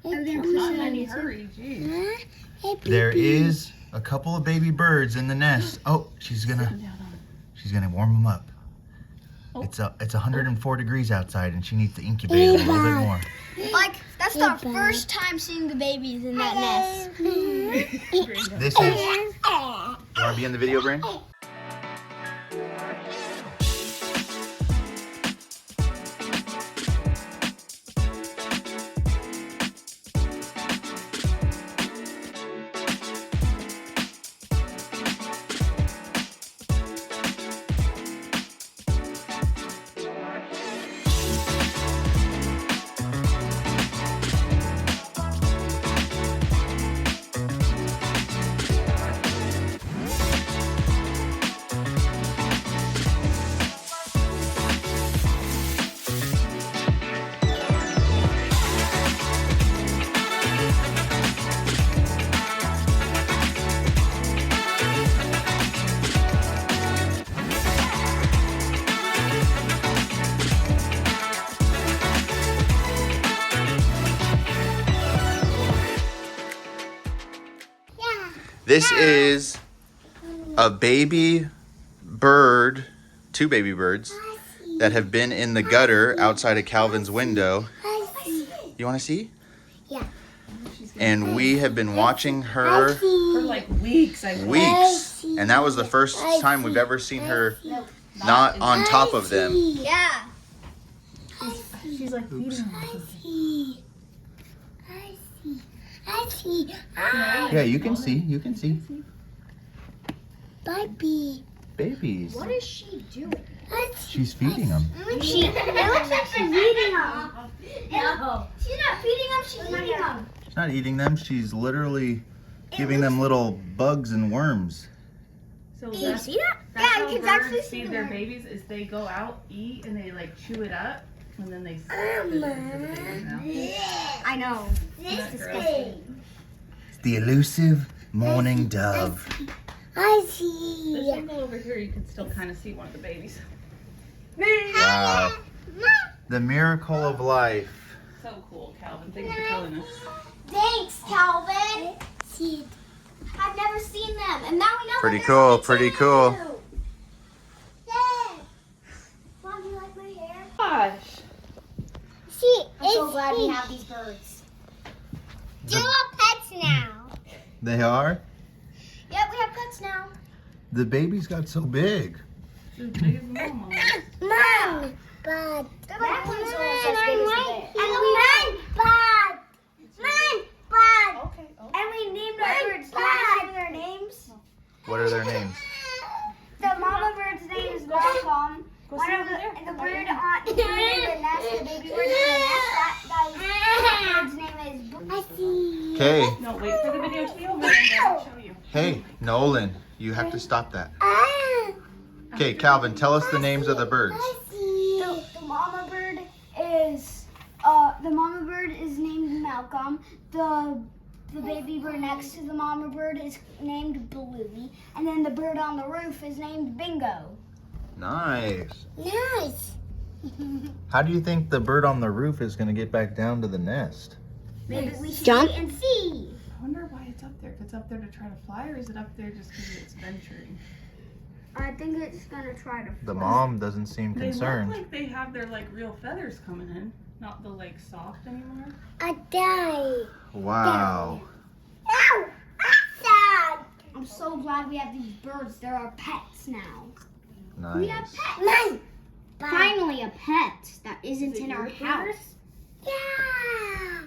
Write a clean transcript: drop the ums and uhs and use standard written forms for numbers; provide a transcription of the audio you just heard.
Not in any hurry, geez. There is a couple of baby birds in the nest. Oh, she's gonna warm them up. Oh. It's 104 degrees outside, and she needs to incubate a little bit more. Like, that's our first time seeing the babies in that nest. This is. You want to be in the video, Bryn? This is a baby bird, two baby birds, that have been in the gutter outside of Calvin's window. You want to see? Yeah. And we have been watching her For like weeks, weeks. And that was the first time we've ever seen her not on top of them. Yeah. She's like feeding them. I see. Yeah, you can see. You can see. Baby. Babies. What is she doing? She's feeding them. It looks like she's eating them. No. She's not feeding them, she's eating them. She's not eating them. She's literally giving them little bugs and worms. So Can you that's, see that? that's Yeah, how you can birds actually see feed their them. babies is they go out, eat, and they like chew it up, and then they spit it into the baby's mouth. I know. That's disgusting. It's the elusive mourning dove. I This see. angle over here, you can still kind of see one of the babies. Wow. The miracle of life. So cool, Calvin. Thanks for telling us. Thanks, Calvin. See, I've never seen them, and now we know. Pretty what cool, they're pretty too. cool. Yay! Mom, do you like my hair? Gosh. See, I'm so glad we have these birds. They're all pets now. They are? Yep, we have pets now. The babies got so big. She's as big as mom almost. Mom, but that one's almost as big as the bed. And Okay. Oh. And we named our birds. Can I say their names? What are their names? The mama bird's name is Malcolm. Go One sit of over there. the bird on the nest, the baby bird in the nest. That bird's name is. I see. Okay. No, wait for the video to be over and then I'll show you. Hey, Nolan, you have to stop that. Okay, Calvin, tell us the names of the birds. The mama bird is named Malcolm. The baby bird next to the mama bird is named Bluey, and then the bird on the roof is named Bingo. Nice. Nice. How do you think the bird on the roof is going to get back down to the nest? Maybe we should wait and see. I wonder why it's up there. If it's up there to try to fly, or is it up there just because it's venturing? I think it's gonna try to. The mom doesn't seem They concerned. look like they have their like real feathers coming in, not the like soft anymore. I die. Wow. Ow! I'm sad. I'm so glad we have these birds. They're our pets now. We have Nice. pets. Finally, a pet that isn't Is it in our your bird? house. Yeah.